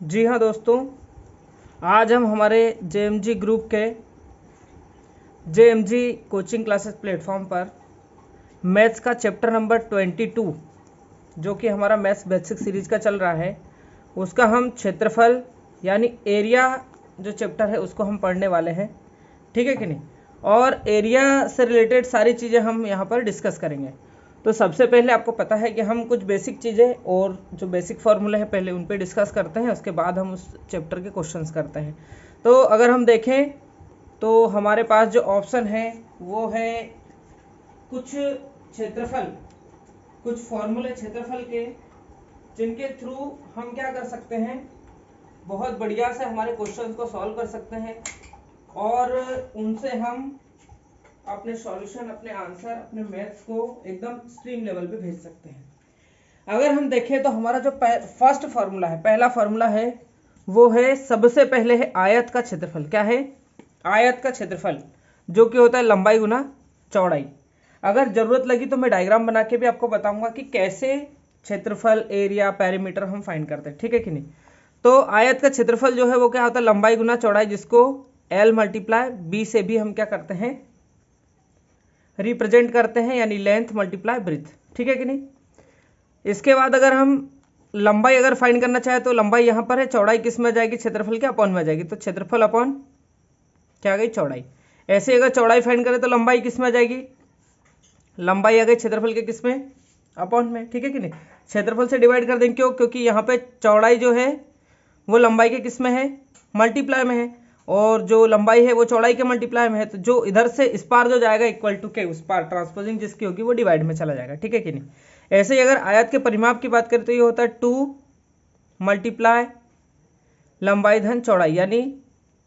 जी हाँ दोस्तों, आज हम हमारे जेएमजी ग्रुप के जेएमजी कोचिंग क्लासेस प्लेटफॉर्म पर मैथ्स का चैप्टर नंबर 22 जो कि हमारा मैथ्स बेसिक सीरीज का चल रहा है, उसका हम क्षेत्रफल यानी एरिया जो चैप्टर है उसको हम पढ़ने वाले हैं। ठीक है कि नहीं। और एरिया से रिलेटेड सारी चीज़ें हम यहाँ पर डिस्कस करेंगे। तो सबसे पहले आपको पता है कि हम कुछ बेसिक चीज़ें और जो बेसिक फार्मूले हैं पहले उन पे डिस्कस करते हैं, उसके बाद हम उस चैप्टर के क्वेश्चंस करते हैं। तो अगर हम देखें तो हमारे पास जो ऑप्शन है वो है कुछ क्षेत्रफल, कुछ फॉर्मूले क्षेत्रफल के, जिनके थ्रू हम क्या कर सकते हैं, बहुत बढ़िया से हमारे क्वेश्चंस को सॉल्व कर सकते हैं और उनसे हम अपने सॉल्यूशन, अपने आंसर, अपने मैथ्स को एकदम स्ट्रीम लेवल पे भेज सकते हैं। अगर हम देखें तो हमारा जो फर्स्ट फार्मूला है, पहला फार्मूला है वो है, सबसे पहले है आयत का क्षेत्रफल। क्या है? आयत का क्षेत्रफल, जो कि होता है लंबाई गुना चौड़ाई। अगर जरूरत लगी तो मैं डायग्राम बना के भी आपको बताऊंगा कि कैसे क्षेत्रफल, एरिया, पेरीमीटर हम फाइंड करते हैं। ठीक है कि नहीं। तो आयत का क्षेत्रफल जो है वो क्या होता है, लंबाई गुना चौड़ाई, जिसको L मल्टीप्लाई बी से भी हम क्या करते हैं, रिप्रेजेंट करते हैं, यानी लेंथ मल्टीप्लाई ब्रेथ। ठीक है कि नहीं। इसके बाद अगर हम लंबाई अगर फाइंड करना चाहे तो लंबाई यहाँ पर है, चौड़ाई किस में जाएगी, क्षेत्रफल के अपॉन में जाएगी, तो क्षेत्रफल अपॉन क्या आ गई, चौड़ाई। ऐसे अगर चौड़ाई फाइंड करें तो लंबाई किस में आ जाएगी, लंबाई आ गई क्षेत्रफल के किस में, अपॉन में। ठीक है कि नहीं। क्षेत्रफल से डिवाइड कर देंगे, क्यों? क्योंकि यहाँ पे चौड़ाई जो है वो लंबाई के किस में है, मल्टीप्लाई में है, और जो लंबाई है वो चौड़ाई के मल्टीप्लाई में है। तो जो इधर से इस पार जो जाएगा इक्वल टू के उस पार ट्रांसपोजिंग जिसकी होगी वो डिवाइड में चला जाएगा। ठीक है कि नहीं। ऐसे ही अगर आयत के परिमाप की बात करें तो ये होता है 2 मल्टीप्लाई लंबाई धन चौड़ाई, यानी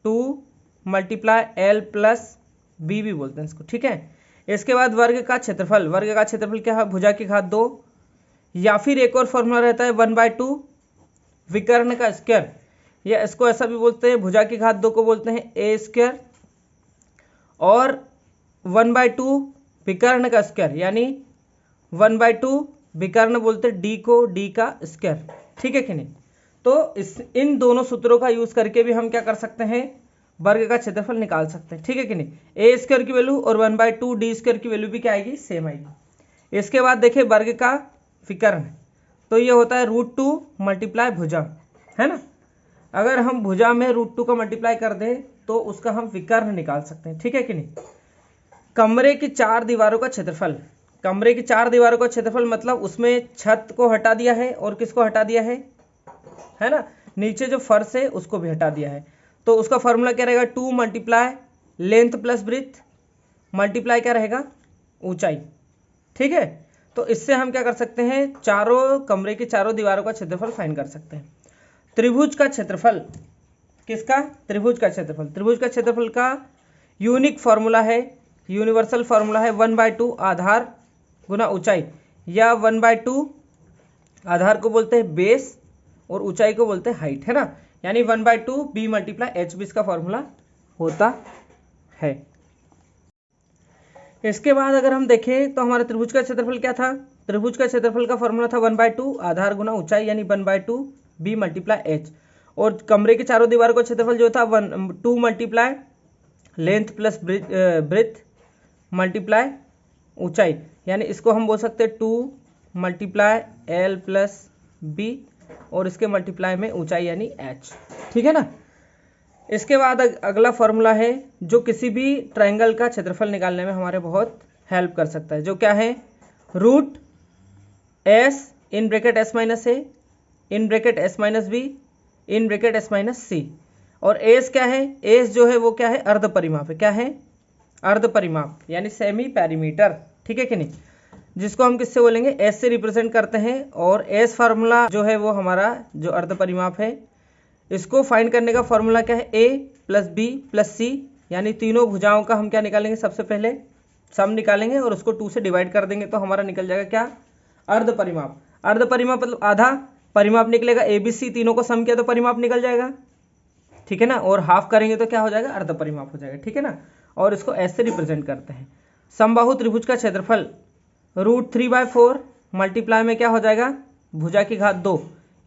2 मल्टीप्लाई L प्लस बी भी बोलते हैं इसको। ठीक है। इसके बाद वर्ग का क्षेत्रफल, वर्ग का क्षेत्रफल क्या है, भुजा की घात 2, या फिर एक और फॉर्मूला रहता है 1/2 विकर्ण का स्क्वायर, या इसको ऐसा भी बोलते हैं, भुजा की घात 2 को बोलते हैं ए स्क्वायर, और 1/2 विकर्ण का स्क्वायर, यानी 1/2 विकर्ण बोलते हैं डी को, डी का स्क्वायर। ठीक है कि नहीं। तो इन दोनों सूत्रों का यूज करके भी हम क्या कर सकते हैं, वर्ग का क्षेत्रफल निकाल सकते हैं। ठीक है कि नहीं। ए स्क्वायर की वैल्यू और 1/2 डी स्क्वायर की वैल्यू भी क्या आएगी, सेम आएगी। इसके बाद देखिए वर्ग का विकर्ण, तो ये होता है √2 मल्टीप्लाई भुजा, है ना। अगर हम भुजा में √2 का मल्टीप्लाई कर दें तो उसका हम विकर्ण निकाल सकते हैं। ठीक है कि नहीं। कमरे की 4 दीवारों का क्षेत्रफल, कमरे की 4 दीवारों का क्षेत्रफल मतलब उसमें छत को हटा दिया है और किसको हटा दिया है ना, नीचे जो फर्श है उसको भी हटा दिया है। तो उसका फॉर्मूला क्या रहेगा, 2 multiply length plus breadth multiply क्या रहेगा, ऊंचाई। ठीक है। तो इससे हम क्या कर सकते हैं, चारों कमरे की चारों दीवारों का क्षेत्रफल फाइंड कर सकते हैं। त्रिभुज का क्षेत्रफल, किसका, त्रिभुज का क्षेत्रफल। त्रिभुज का क्षेत्रफल का यूनिक फॉर्मूला है, यूनिवर्सल फॉर्मूला है 1/2 आधार गुना ऊंचाई, या 1/2 आधार को बोलते हैं बेस और ऊंचाई को बोलते हैं हाइट, है ना। यानी 1/2 बी मल्टीप्लाई एच बी इसका फॉर्मूला होता है। इसके बाद अगर हम देखें तो हमारा त्रिभुज का क्षेत्रफल क्या था, त्रिभुज का क्षेत्रफल का फॉर्मूला था 1/2 आधार गुना ऊंचाई, यानी 1/2 बी मल्टीप्लाई एच, और कमरे के चारों दीवारों का क्षेत्रफल जो था 2 multiply length plus breadth multiply ऊंचाई, यानी इसको हम बोल सकते हैं 2 मल्टीप्लाई L प्लस बी और इसके मल्टीप्लाई में ऊंचाई यानी h। ठीक है ना। इसके बाद अगला फॉर्मूला है जो किसी भी ट्रायंगल का क्षेत्रफल निकालने में हमारे बहुत हेल्प कर सकता है, जो क्या है, √S in bracket S minus A in bracket S minus B in bracket S minus C. और एस क्या है, एस जो है वो क्या है, अर्ध परिमाप है। क्या है, अर्ध परिमाप, यानी सेमी पैरीमीटर। ठीक है कि नहीं। जिसको हम किससे बोलेंगे, एस से रिप्रेजेंट करते हैं। और एस फार्मूला जो है वो हमारा जो अर्ध परिमाप है, इसको फाइंड करने का फॉर्मूला क्या है, ए प्लस बी प्लस सी, यानी तीनों भुजाओं का हम क्या निकालेंगे, सबसे पहले सम निकालेंगे और उसको 2 से डिवाइड कर देंगे तो हमारा निकल जाएगा क्या, अर्ध परिमाप। अर्ध परिमाप मतलब आधा परिमाप निकलेगा, ए बी सी तीनों को सम किया तो परिमाप निकल जाएगा। ठीक है ना। और हाफ करेंगे तो क्या हो जाएगा, अर्ध परिमाप हो जाएगा। ठीक है ना। और इसको ऐसे रिप्रेजेंट करते हैं। समबाहु त्रिभुज का क्षेत्रफल √3/4 मल्टीप्लाई में क्या हो जाएगा, भुजा की घात 2,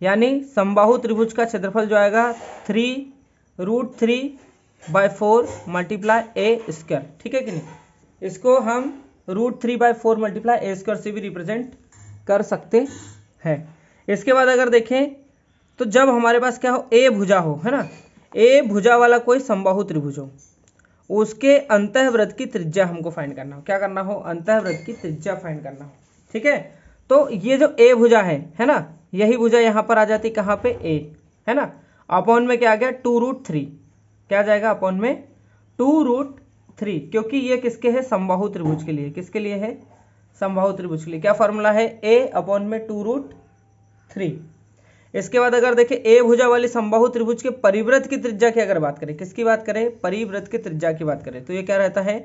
यानी समबाहु त्रिभुज का क्षेत्रफल जो आएगा 3√3/4 मल्टीप्लाई ए स्क्वायर, ठीक है कि नहीं। इसको हम √3/4 मल्टीप्लाई ए स्क्वायर से भी रिप्रेजेंट कर सकते हैं। इसके बाद अगर देखें तो जब हमारे पास क्या हो, ए भुजा हो, है ना, ए भुजा वाला कोई समबाहु त्रिभुज हो, उसके अंतःवृत्त की त्रिज्या हमको फाइंड करना हो। क्या करना हो, अंतःवृत्त की त्रिज्या फाइंड करना हो, ठीक है। तो ये जो ए भुजा है ना, यही भुजा यहाँ पर आ जाती कहाँ पे, ए, है ना, अपॉन में क्या आ गया 2√3, क्या आ जाएगा अपॉन में 2√3, क्योंकि ये किसके है, समबाहु त्रिभुज के लिए। किसके लिए है, समबाहु त्रिभुज के लिए। क्या फॉर्मूला है, ए अपॉन में 2√3। इसके बाद अगर देखें ए भुजा वाली समबाहु त्रिभुज के परिवृत्त की त्रिज्या की अगर बात करें, किसकी बात करें, परिवृत्त की त्रिज्या की बात करें, तो ये क्या रहता है,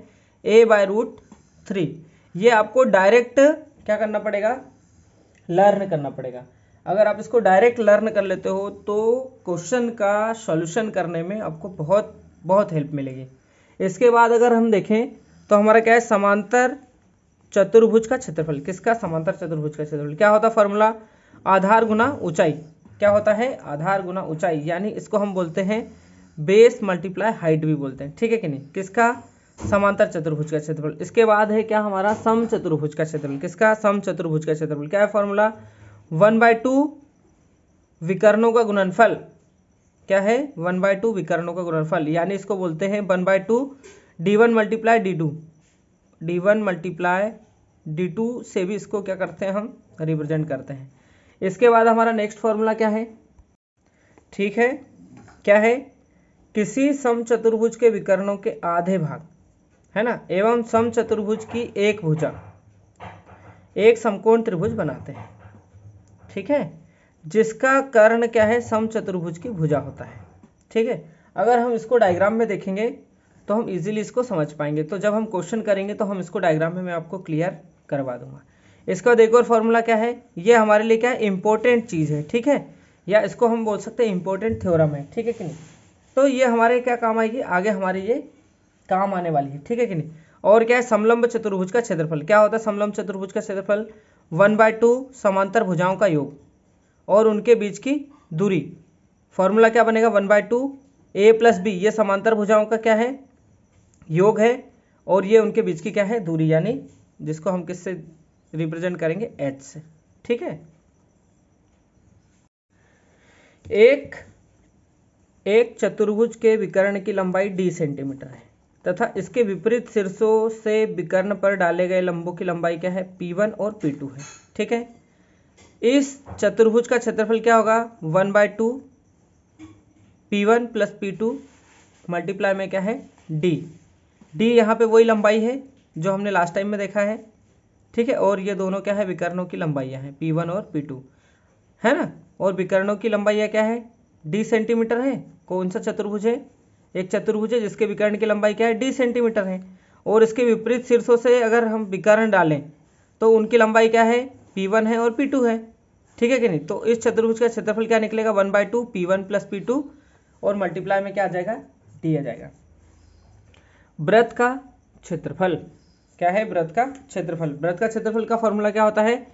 a/√3। ये आपको डायरेक्ट क्या करना पड़ेगा, लर्न करना पड़ेगा। अगर आप इसको डायरेक्ट लर्न कर लेते हो तो क्वेश्चन का सॉल्यूशन करने में आपको बहुत बहुत हेल्प मिलेगी। इसके बाद अगर हम देखें तो हमारा क्या है, समांतर चतुर्भुज का क्षेत्रफल। किसका, समांतर चतुर्भुज का क्षेत्रफल। क्या होता है फॉर्मूला, आधार गुना ऊंचाई। क्या होता है, आधार गुना ऊंचाई, यानी इसको हम बोलते हैं बेस मल्टीप्लाई हाइट भी बोलते हैं, ठीक है कि नहीं। किसका, समांतर चतुर्भुज का क्षेत्रफल। इसके बाद है क्या हमारा, सम चतुर्भुज का क्षेत्रफल। किसका, सम चतुर्भुज का क्षेत्रफल। क्या है फॉर्मूला, 1/2 विकर्णों का गुणनफल। क्या है, 1/2 विकर्णों का गुणनफल, यानी इसको बोलते हैं 1/2 d1 multiply d2, d1 multiply d2 से भी इसको क्या करते हैं, हम रिप्रेजेंट करते हैं। इसके बाद हमारा नेक्स्ट फॉर्मूला क्या है, ठीक है, क्या है, किसी समचतुर्भुज के विकर्णों के आधे भाग, है ना, एवं समचतुर्भुज की एक भुजा एक समकोण त्रिभुज बनाते हैं, ठीक है, जिसका कर्ण क्या है, समचतुर्भुज की भुजा होता है, ठीक है। अगर हम इसको डायग्राम में देखेंगे तो हम इजीली इसको समझ पाएंगे। तो जब हम क्वेश्चन करेंगे तो हम इसको डायग्राम में मैं आपको क्लियर करवा दूंगा। इसका एक और फॉर्मूला क्या है, ये हमारे लिए क्या है, इंपॉर्टेंट चीज़ है, ठीक है, या इसको हम बोल सकते हैं इंपॉर्टेंट थ्योरम है, ठीक है कि नहीं। तो ये हमारे क्या काम आएगी, आगे हमारे ये काम आने वाली है, ठीक है कि नहीं। और क्या है, समलंब चतुर्भुज का क्षेत्रफल। क्या होता है समलंब चतुर्भुज का क्षेत्रफल, 1/2 समांतर भुजाओं का योग और उनके बीच की दूरी। फॉर्मूला क्या बनेगा, 1/2 a + b, ये समांतर भुजाओं का क्या है, योग है, और ये उनके बीच की क्या है, दूरी, यानी जिसको हम किससे रिप्रेजेंट करेंगे, h से, ठीक है। एक चतुर्भुज के विकर्ण की लंबाई d सेंटीमीटर है तथा इसके विपरीत शीर्षों से विकर्ण पर डाले गए लंबों की लंबाई क्या है, p1 और p2 है, ठीक है। इस चतुर्भुज का क्षेत्रफल क्या होगा, 1/2 p1 + p2 मल्टीप्लाई में क्या है, d। d यहाँ पे वही लंबाई है जो हमने लास्ट टाइम में देखा है, ठीक है, और ये दोनों क्या है, विकर्णों की लंबाइयाँ हैं, p1 और p2, है ना। और विकर्णों की लंबाइयाँ क्या है, d सेंटीमीटर है। कौन सा चतुर्भुज है, एक चतुर्भुज है जिसके विकर्ण की लंबाई क्या है, d सेंटीमीटर है, और इसके विपरीत शीर्षों से अगर हम विकर्ण डालें तो उनकी लंबाई क्या है, p1 है और p2 है, ठीक है कि नहीं। तो इस चतुर्भुज का क्षेत्रफल क्या निकलेगा, 1/2 p1 + p2 और मल्टीप्लाई में क्या आ जाएगा, d आ जाएगा। वृत्त का क्षेत्रफल। क्या है, वृत्त का क्षेत्रफल। वृत्त का क्षेत्रफल का फॉर्मूला क्या होता है,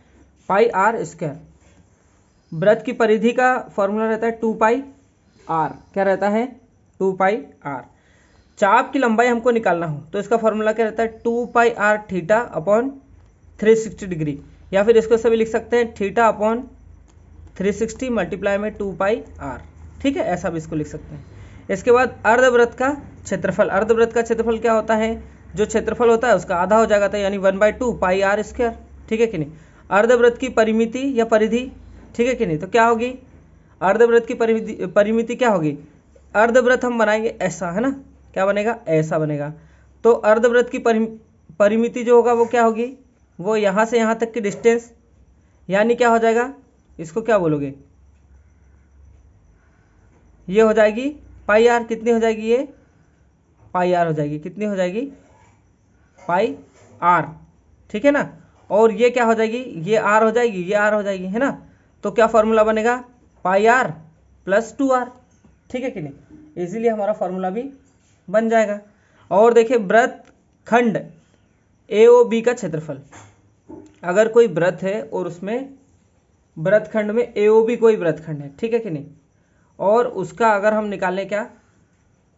πr²। वृत्त की परिधि का फॉर्मूला रहता है 2πr। क्या रहता है, 2πr। चाप की लंबाई हमको निकालना हो तो इसका फॉर्मूला क्या रहता है, 2πr थीटा अपॉन 360 डिग्री, या फिर इसको सभी लिख सकते हैं थीटा अपॉन 360 मल्टीप्लाई में 2πr, ठीक है, ऐसा भी इसको लिख सकते हैं। इसके बाद अर्धवृत्त का क्षेत्रफल। अर्धवृत्त का क्षेत्रफल क्या होता है, जो क्षेत्रफल होता है उसका आधा हो जाएगा, था यानी 1/2 πr², ठीक है कि नहीं। अर्धवृत्त की परिमिति या परिधि, ठीक है कि नहीं, तो क्या होगी, अर्धवृत्त की परिमिति क्या होगी, अर्धवृत्त हम बनाएंगे ऐसा, है ना, क्या बनेगा, ऐसा बनेगा। तो अर्धवृत्त की परिमिति जो होगा वो क्या होगी, वो यहाँ से यहाँ तक की डिस्टेंस, यानी क्या हो जाएगा, इसको क्या बोलोगे, ये हो जाएगी πr। कितनी हो जाएगी ये, πr हो जाएगी, कितनी हो जाएगी, πr, ठीक है ना। और ये क्या हो जाएगी, ये r हो जाएगी, ये r हो जाएगी, है ना। तो क्या फॉर्मूला बनेगा, πr + 2r, ठीक है कि नहीं। इजीली हमारा फॉर्मूला भी बन जाएगा। और देखिए वृत्त खंड AOB का क्षेत्रफल। अगर कोई वृत्त है और उसमें वृत्तखंड में AOB कोई वृत्तखंड है, ठीक है कि नहीं, और उसका अगर हम निकालें क्या,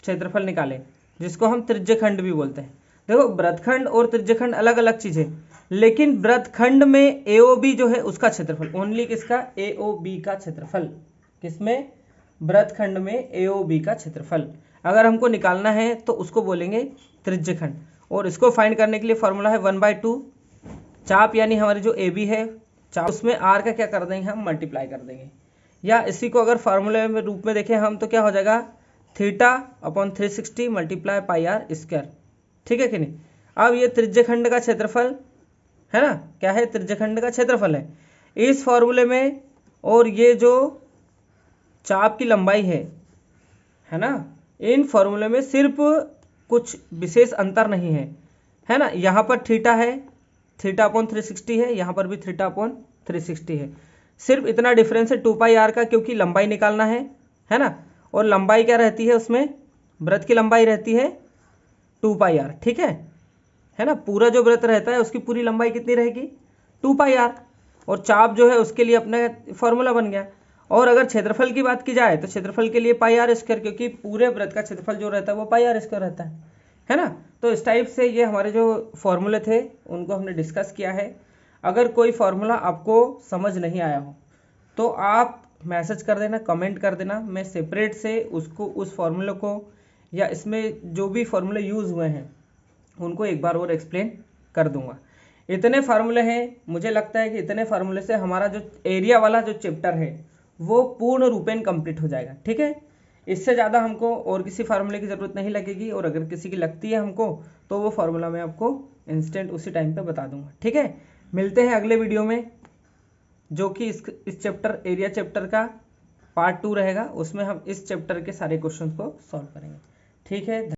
क्षेत्रफल निकालें, जिसको हम त्रिज्यखंड भी बोलते हैं। देखो वृत्तखंड और त्रिज्यखंड अलग अलग चीज़ है, लेकिन वृत्तखंड में AOB जो है उसका क्षेत्रफल, ओनली किसका, AOB का क्षेत्रफल, किसमें, वृत्तखंड में AOB का क्षेत्रफल अगर हमको निकालना है तो उसको बोलेंगे त्रिज्यखंड। और इसको फाइंड करने के लिए फॉर्मूला है 1/2, चाप यानी हमारी जो AB है चाप, उसमें R का क्या कर देंगे हम, मल्टीप्लाई कर देंगे, या इसी को अगर फार्मूले में रूप में देखें हम तो क्या हो जाएगा, θ/360 मल्टीप्लाई πr², ठीक है कि नहीं। अब ये त्रिज्यखंड का क्षेत्रफल है ना, क्या है, त्रिज्यखंड का क्षेत्रफल है इस फॉर्मूले में, और ये जो चाप की लंबाई है ना, इन फॉर्मूले में सिर्फ कुछ विशेष अंतर नहीं है ना, यहाँ पर थीटा है, θ/360 है, यहाँ पर भी θ/360 है, सिर्फ इतना डिफरेंस है 2πr का, क्योंकि लंबाई निकालना है ना, और लंबाई क्या रहती है उसमें, वृत्त की लंबाई रहती है 2πr, ठीक है ना, पूरा जो वृत्त रहता है उसकी पूरी लंबाई कितनी रहेगी, 2πr, और चाप जो है उसके लिए अपना फॉर्मूला बन गया। और अगर क्षेत्रफल की बात की जाए तो क्षेत्रफल के लिए πr², क्योंकि पूरे वृत्त का क्षेत्रफल जो रहता है वो πr² रहता है ना। तो इस टाइप से ये हमारे जो फॉर्मूले थे उनको हमने डिस्कस किया है। अगर कोई फॉर्मूला आपको समझ नहीं आया हो तो आप मैसेज कर देना, कमेंट कर देना, मैं सेपरेट से उसको, उस फॉर्मूले को या इसमें जो भी फॉर्मूले यूज़ हुए हैं उनको एक बार और एक्सप्लेन कर दूंगा। इतने फार्मूले हैं, मुझे लगता है कि इतने फार्मूले से हमारा जो एरिया वाला जो चैप्टर है वो पूर्ण रूपेण कंप्लीट हो जाएगा, ठीक है। इससे ज़्यादा हमको और किसी फार्मूले की ज़रूरत नहीं लगेगी, और अगर किसी की लगती है हमको तो वो फार्मूला मैं आपको इंस्टेंट उसी टाइम पे बता दूंगा, ठीक है। मिलते हैं अगले वीडियो में, जो कि इस चैप्टर, एरिया चैप्टर का पार्ट 2 रहेगा, उसमें हम इस चैप्टर के सारे क्वेश्चन को सॉल्व करेंगे, ठीक है।